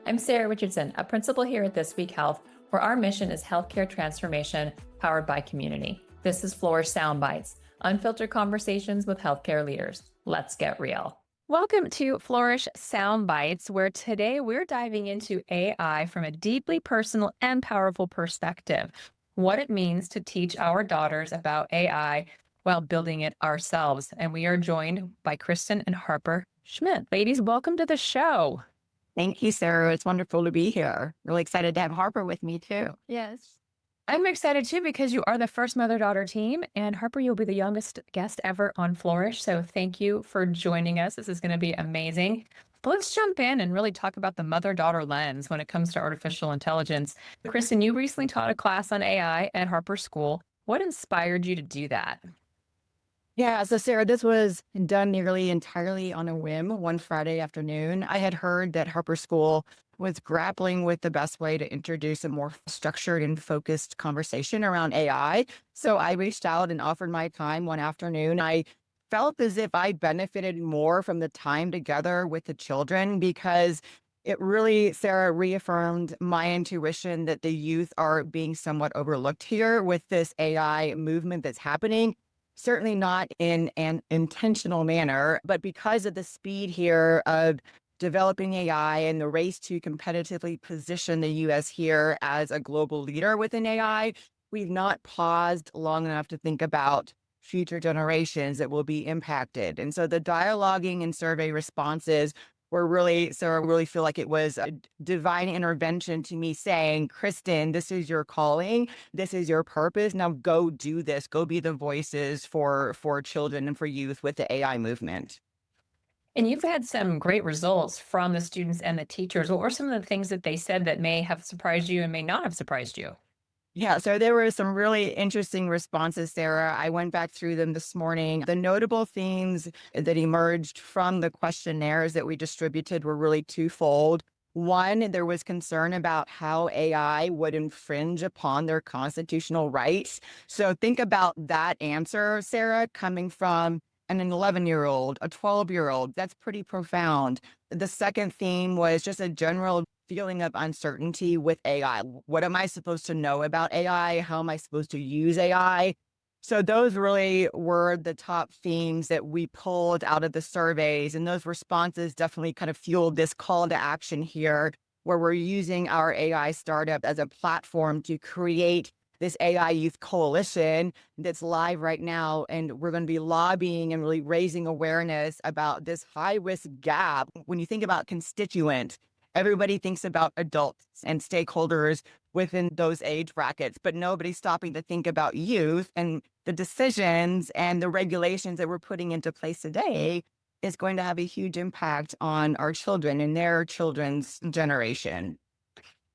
I'm Sarah Richardson, a principal here at This Week Health, where our mission is healthcare transformation powered by community. This is Flourish Sound Bytes, unfiltered conversations with healthcare leaders. Let's get real. Welcome to Flourish Sound Bytes, where today we're diving into AI from a deeply personal and powerful perspective. What it means to teach our daughters about AI while building it ourselves. And we are joined by Kristen and Harper Schmidt. Ladies, welcome to the show. Thank you, Sarah. It's wonderful to be here. Really excited to have Harper with me too. Yes. I'm excited too because you are the first mother daughter team, and Harper, you'll be the youngest guest ever on Flourish. So thank you for joining us. This is going to be amazing. But let's jump in and really talk about the mother daughter lens when it comes to artificial intelligence. Kristen, you recently taught a class on AI at Harper School. What inspired you to do that? Yeah, so Sarah, this was done nearly entirely on a whim one Friday afternoon. I had heard that Harper School was grappling with the best way to introduce a more structured and focused conversation around AI. So I reached out and offered my time one afternoon. I felt as if I benefited more from the time together with the children because it really, Sarah, reaffirmed my intuition that the youth are being somewhat overlooked here with this AI movement that's happening. Certainly not in an intentional manner, but because of the speed here of developing AI and the race to competitively position the US here as a global leader within AI, we've not paused long enough to think about future generations that will be impacted. And so the dialoguing and survey responses were really, so I really feel like it was a divine intervention to me saying, Kristen, this is your calling. This is your purpose. Now go do this. Go be the voices for children and for youth with the AI movement. And you've had some great results from the students and the teachers. What were some of the things that they said that may have surprised you and may not have surprised you? Yeah, so there were some really interesting responses, Sarah. I went back through them this morning. The notable themes that emerged from the questionnaires that we distributed were really twofold. One, there was concern about how AI would infringe upon their constitutional rights. So think about that answer, Sarah, coming from an 11-year-old, a 12-year-old. That's pretty profound. The second theme was just a general feeling of uncertainty with AI. What am I supposed to know about AI? How am I supposed to use AI? So those really were the top themes that we pulled out of the surveys. And those responses definitely kind of fueled this call to action here, where we're using our AI startup as a platform to create this AI youth coalition that's live right now. And we're going to be lobbying and really raising awareness about this high risk gap. When you think about constituent, everybody thinks about adults and stakeholders within those age brackets, but nobody's stopping to think about youth, and the decisions and the regulations that we're putting into place today is going to have a huge impact on our children and their children's generation.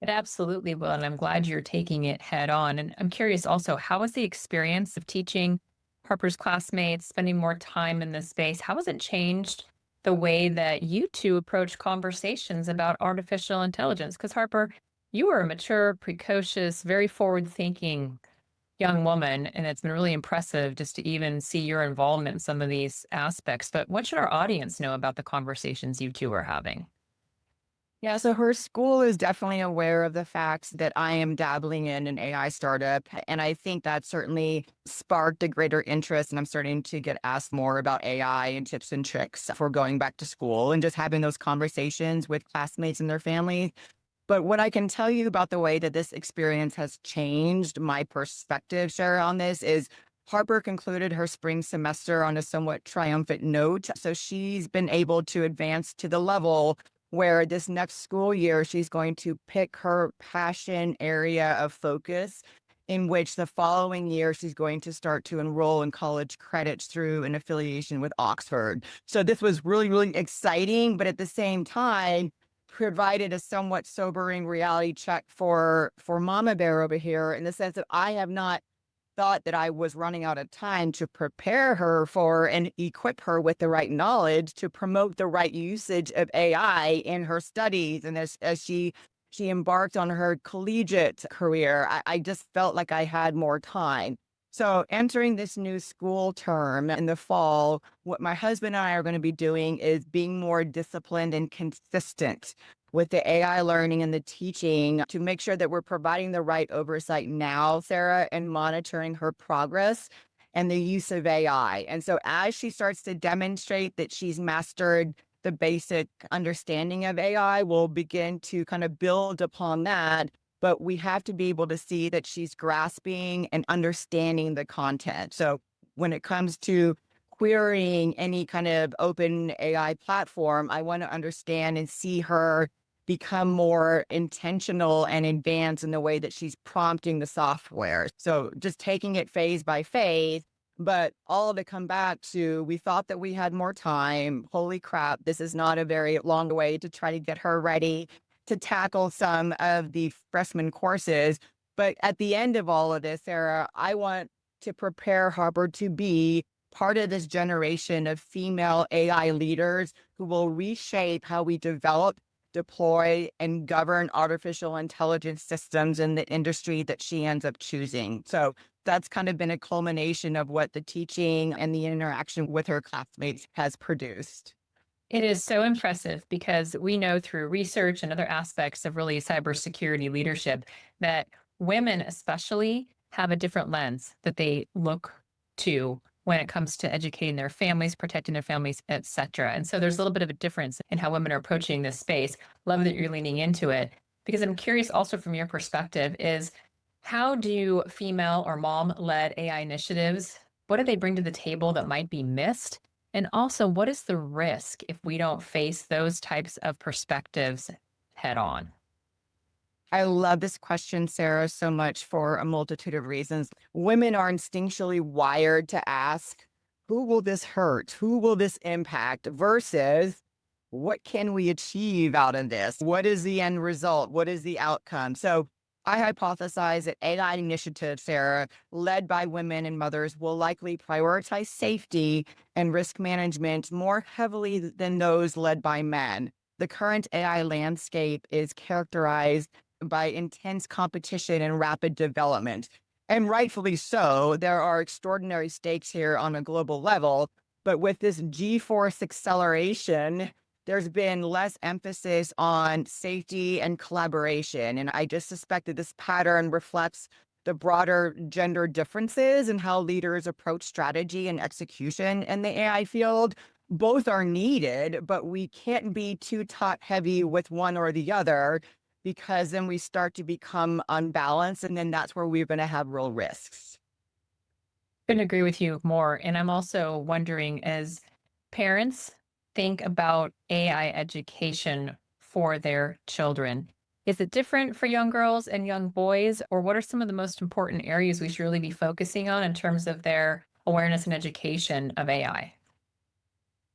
It absolutely will. And I'm glad you're taking it head on. And I'm curious also, how was the experience of teaching Harper's classmates, spending more time in this space? How has it changed the way that you two approach conversations about artificial intelligence? Because, Harper, you are a mature, precocious, very forward thinking young woman. And it's been really impressive just to even see your involvement in some of these aspects. But what should our audience know about the conversations you two are having? Yeah, so her school is definitely aware of the fact that I am dabbling in an AI startup. And I think that certainly sparked a greater interest. And I'm starting to get asked more about AI and tips and tricks for going back to school and just having those conversations with classmates and their families. But what I can tell you about the way that this experience has changed my perspective, Sarah, on this is Harper concluded her spring semester on a somewhat triumphant note. So she's been able to advance to the level where this next school year, she's going to pick her passion area of focus, in which the following year, she's going to start to enroll in college credits through an affiliation with Oxford. So this was really, really exciting, but at the same time, provided a somewhat sobering reality check for Mama Bear over here, in the sense that I have not thought that I was running out of time to prepare her for and equip her with the right knowledge to promote the right usage of AI in her studies. And as she embarked on her collegiate career, I just felt like I had more time. So, entering this new school term in the fall, what my husband and I are going to be doing is being more disciplined and consistent with the AI learning and the teaching to make sure that we're providing the right oversight now, Sarah, and monitoring her progress and the use of AI. And so, as she starts to demonstrate that she's mastered the basic understanding of AI, we'll begin to kind of build upon that, but we have to be able to see that she's grasping and understanding the content. So when it comes to querying any kind of open AI platform, I want to understand and see her become more intentional and advanced in the way that she's prompting the software. So just taking it phase by phase, but all to come back to, we thought that we had more time. Holy crap, this is not a very long way to try to get her ready to tackle some of the freshman courses. But at the end of all of this, Sarah, I want to prepare Harper to be part of this generation of female AI leaders who will reshape how we develop, deploy, and govern artificial intelligence systems in the industry that she ends up choosing. So that's kind of been a culmination of what the teaching and the interaction with her classmates has produced. It is so impressive because we know through research and other aspects of really cybersecurity leadership that women, especially, have a different lens that they look to when it comes to educating their families, protecting their families, et cetera. And so there's a little bit of a difference in how women are approaching this space. Love that you're leaning into it because I'm curious also from your perspective is how do female or mom-led AI initiatives, what do they bring to the table that might be missed? And also, what is the risk if we don't face those types of perspectives head on? I love this question, Sarah, so much for a multitude of reasons. Women are instinctually wired to ask, who will this hurt? Who will this impact? Versus, what can we achieve out of this? What is the end result? What is the outcome? So I hypothesize that AI initiatives, Sarah, led by women and mothers, will likely prioritize safety and risk management more heavily than those led by men. The current AI landscape is characterized by intense competition and rapid development. And rightfully so, there are extraordinary stakes here on a global level. But with this G force acceleration, there's been less emphasis on safety and collaboration. And I just suspect that this pattern reflects the broader gender differences in how leaders approach strategy and execution in the AI field. Both are needed, but we can't be too top heavy with one or the other because then we start to become unbalanced. And then that's where we're going to have real risks. Couldn't agree with you more. And I'm also wondering, as parents think about AI education for their children, is it different for young girls and young boys? Or what are some of the most important areas we should really be focusing on in terms of their awareness and education of AI?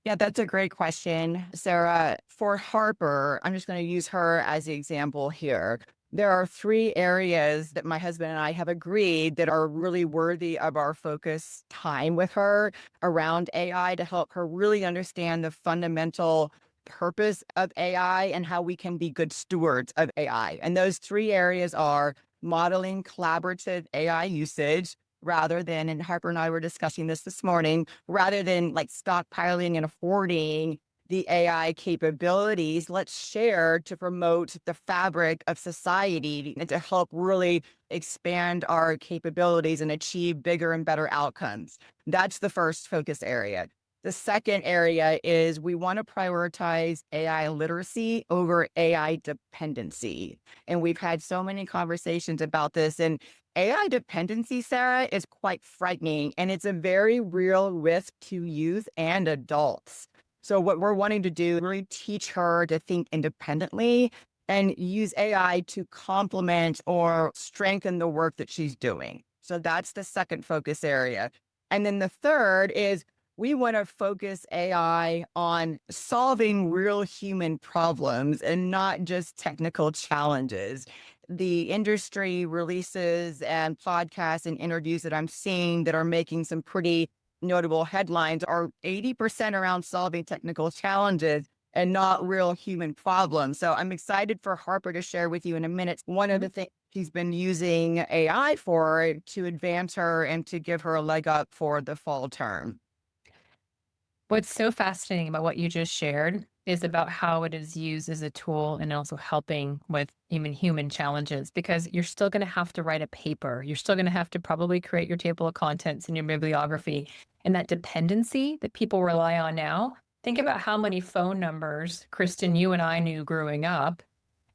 Yeah, that's a great question, Sarah. For Harper, I'm just going to use her as the example here. There are three areas that my husband and I have agreed that are really worthy of our focus time with her around AI to help her really understand the fundamental purpose of AI and how we can be good stewards of AI. And those three areas are modeling collaborative AI usage rather than, and Harper and I were discussing this morning, rather than like stockpiling and hoarding the AI capabilities, let's share to promote the fabric of society and to help really expand our capabilities and achieve bigger and better outcomes. That's the first focus area. The second area is we want to prioritize AI literacy over AI dependency. And we've had so many conversations about this. And AI dependency, Sarah, is quite frightening, and it's a very real risk to youth and adults. So what we're wanting to do is really teach her to think independently and use AI to complement or strengthen the work that she's doing. So that's the second focus area. And then the third is we want to focus AI on solving real human problems and not just technical challenges. The industry releases and podcasts and interviews that I'm seeing that are making some pretty notable headlines are 80% around solving technical challenges and not real human problems. So I'm excited for Harper to share with you in a minute. One of the things she's been using AI for it to advance her and to give her a leg up for the fall term. What's so fascinating about what you just shared is about how it is used as a tool and also helping with even human challenges because you're still going to have to write a paper. You're still going to have to probably create your table of contents and your bibliography. And that dependency that people rely on now, think about how many phone numbers, Kristen, you and I knew growing up,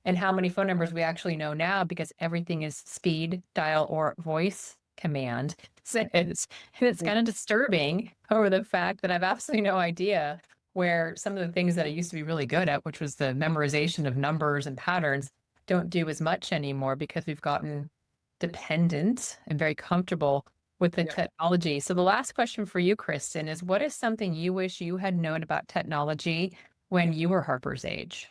and how many phone numbers we actually know now because everything is speed, dial, or voice command. So it's kind of disturbing over the fact that I've absolutely no idea where some of the things that I used to be really good at, which was the memorization of numbers and patterns, don't do as much anymore because we've gotten dependent and very comfortable with the technology. So the last question for you, Kristen, is what is something you wish you had known about technology when you were Harper's age?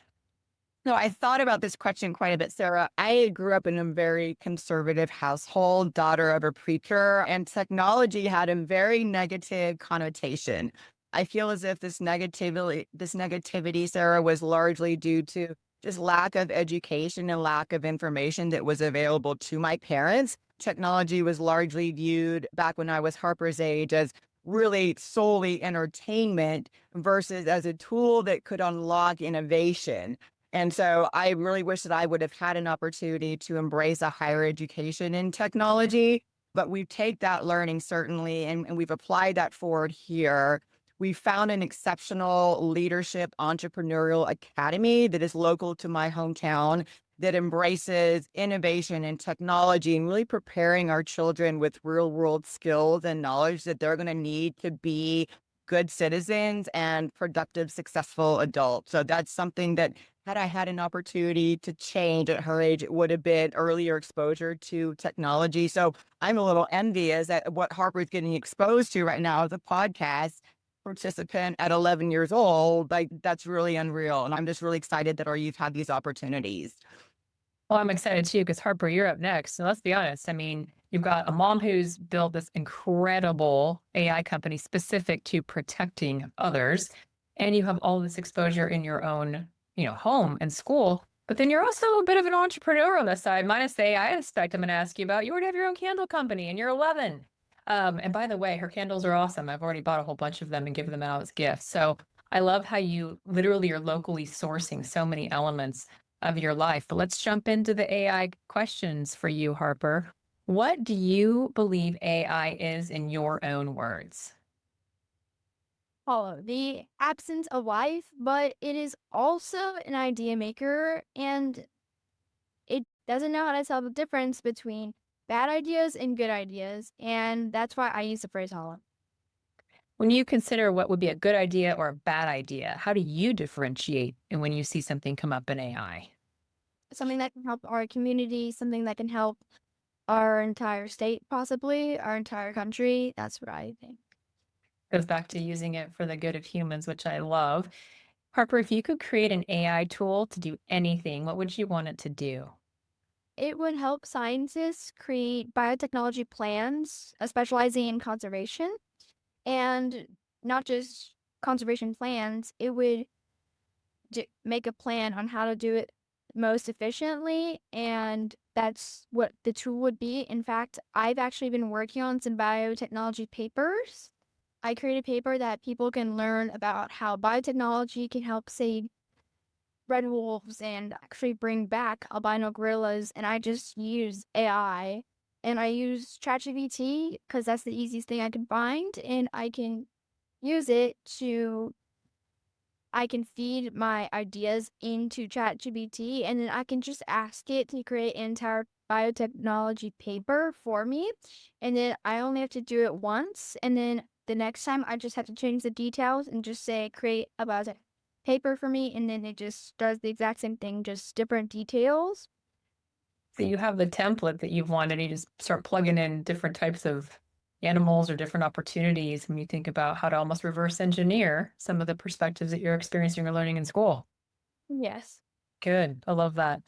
No, I thought about this question quite a bit, Sarah. I grew up in a very conservative household, daughter of a preacher, and technology had a very negative connotation. I feel as if this negativity, Sarah, was largely due to just lack of education and lack of information that was available to my parents. Technology was largely viewed back when I was Harper's age as really solely entertainment versus as a tool that could unlock innovation. And so I really wish that I would have had an opportunity to embrace a higher education in technology, but we take that learning certainly and we've applied that forward here. We found an exceptional leadership entrepreneurial academy that is local to my hometown that embraces innovation and technology and really preparing our children with real world skills and knowledge that they're going to need to be good citizens and productive, successful adults. So that's something that had I had an opportunity to change at her age, it would have been earlier exposure to technology. So I'm a little envious at what Harper's getting exposed to right now as a podcast participant at 11 years old. Like that's really unreal. And I'm just really excited that our youth had these opportunities. Well, I'm excited too because Harper, you're up next. So let's be honest. I mean, you've got a mom who's built this incredible AI company specific to protecting others, and you have all this exposure in your own, home and school. But then you're also a bit of an entrepreneur on the side, minus the AI aspect I'm going to ask you about. You already have your own candle company, and you're 11. And by the way, her candles are awesome. I've already bought a whole bunch of them and given them out as gifts. So I love how you literally are locally sourcing so many elements of your life. But let's jump into the AI questions for you, Harper. What do you believe AI is in your own words? Hollow, the absence of life, but it is also an idea maker and it doesn't know how to tell the difference between bad ideas and good ideas. And that's why I use the phrase hollow. When you consider what would be a good idea or a bad idea, how do you differentiate and when you see something come up in AI? Something that can help our community, something that can help our entire state, possibly our entire country. That's what I think. Goes back to using it for the good of humans, which I love. Harper, if you could create an AI tool to do anything, what would you want it to do? It would help scientists create biotechnology plans, specializing in conservation, and not just conservation plans. It would make a plan on how to do it most efficiently, and that's what the tool would be. In fact, I've actually been working on some biotechnology papers. I created a paper that people can learn about how biotechnology can help save red wolves and actually bring back albino gorillas. And I just use AI and I use ChatGPT because that's the easiest thing I can find. And I can use it to I can feed my ideas into ChatGPT and then I can just ask it to create an entire biotechnology paper for me. And then I only have to do it once. And then the next time I just have to change the details and just say create a biotech paper for me. And then it just does the exact same thing, just different details. So you have the template that you've wanted, and you just start plugging in different types of animals or different opportunities when you think about how to almost reverse engineer some of the perspectives that you're experiencing or learning in school. Yes. Good. I love that.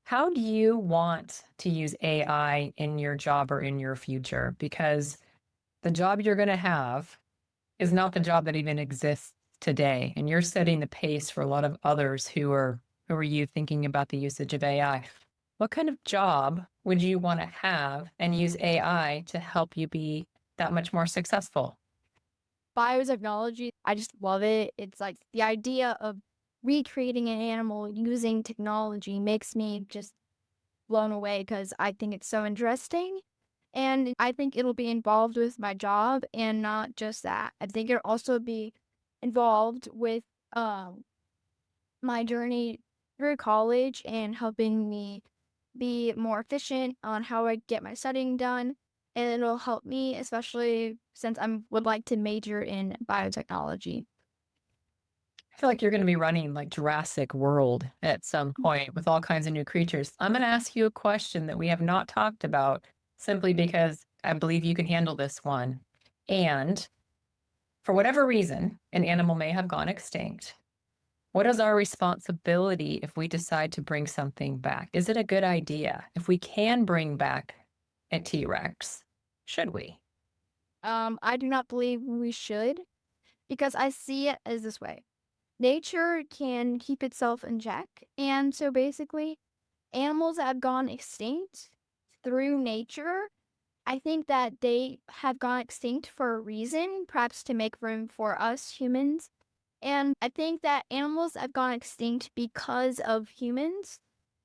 How do you want to use AI in your job or in your future? Because the job you're going to have is not the job that even exists today. And you're setting the pace for a lot of others who are you thinking about the usage of AI. what kind of job would you want to have and use AI to help you be that much more successful? Biotechnology, I just love it. It's like the idea of recreating an animal using technology makes me just blown away because I think it's so interesting. And I think it'll be involved with my job and not just that. I think it'll also be involved with um, my journey through college and helping me be more efficient on how I get my studying done. And it'll help me, especially since I would like to major in biotechnology. I feel like you're going to be running like Jurassic World at some point with all kinds of new creatures. I'm going to ask you a question that we have not talked about simply because I believe you can handle this one. And for whatever reason, an animal may have gone extinct. What is our responsibility if we decide to bring something back? Is it a good idea? If we can bring back a T-Rex, should we? I do not believe we should because I see it as this way. Nature can keep itself in check. And so basically, animals that have gone extinct through nature, I think that they have gone extinct for a reason, perhaps to make room for us humans. And I think that animals that have gone extinct because of humans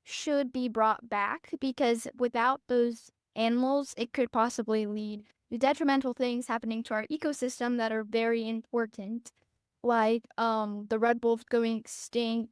should be brought back because without those animals, it could possibly lead to detrimental things happening to our ecosystem that are very important, like the red wolf going extinct.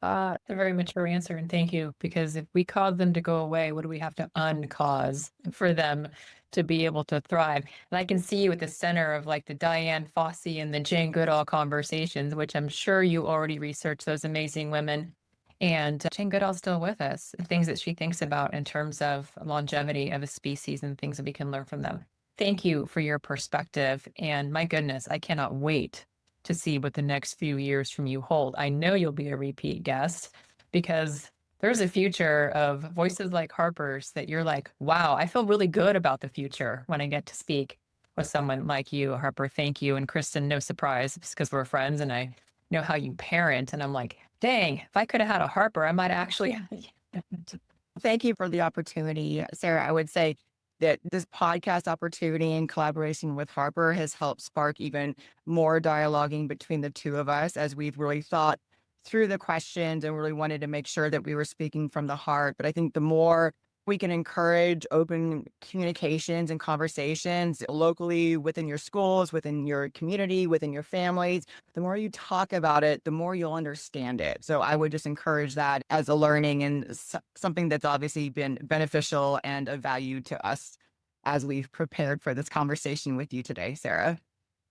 It's a very mature answer, and thank you. Because if we cause them to go away, what do we have to uncause for them to be able to thrive? And I can see you at the center of like the Diane Fossey and the Jane Goodall conversations, which I'm sure you already researched those amazing women. And Jane Goodall's still with us. The things that she thinks about in terms of longevity of a species and things that we can learn from them. Thank you for your perspective. And my goodness, I cannot wait to see what the next few years from you hold. I know you'll be a repeat guest because there's a future of voices like Harper's that you're like, wow, I feel really good about the future when I get to speak with someone like you, Harper. Thank you. And Kristen, no surprise, because we're friends and I know how you parent. And I'm like, dang, if I could have had a Harper, I might actually. Thank you for the opportunity, Sarah. I would say that this podcast opportunity in collaboration with Harper has helped spark even more dialoguing between the two of us as we've really thought through the questions and really wanted to make sure that we were speaking from the heart. But I think the more we can encourage open communications and conversations locally within your schools, within your community, within your families, the more you talk about it, the more you'll understand it. So I would just encourage that as a learning and something that's obviously been beneficial and of value to us as we've prepared for this conversation with you today, Sarah.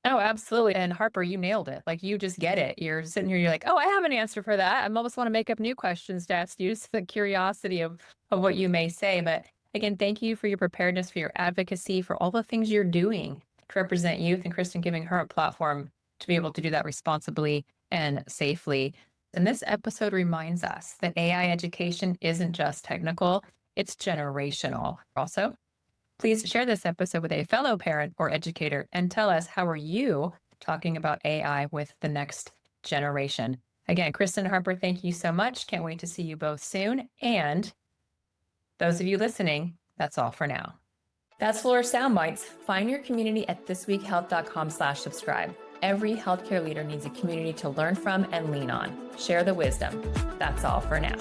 Oh, absolutely. And Harper, you nailed it. Like you just get it. You're sitting here, you're like, oh, I have an answer for that. I almost want to make up new questions to ask you. Just the curiosity of what you may say. But again, thank you for your preparedness, for your advocacy, for all the things you're doing to represent youth, and Kristen giving her a platform to be able to do that responsibly and safely. And this episode reminds us that AI education isn't just technical, it's generational. Also, please share this episode with a fellow parent or educator and tell us, how are you talking about AI with the next generation? Again, Kristen, Harper, thank you so much. Can't wait to see you both soon. And those of you listening, that's all for now. That's Flourish Sound Bytes. Find your community at thisweekhealth.com/subscribe. Every healthcare leader needs a community to learn from and lean on. Share the wisdom. That's all for now.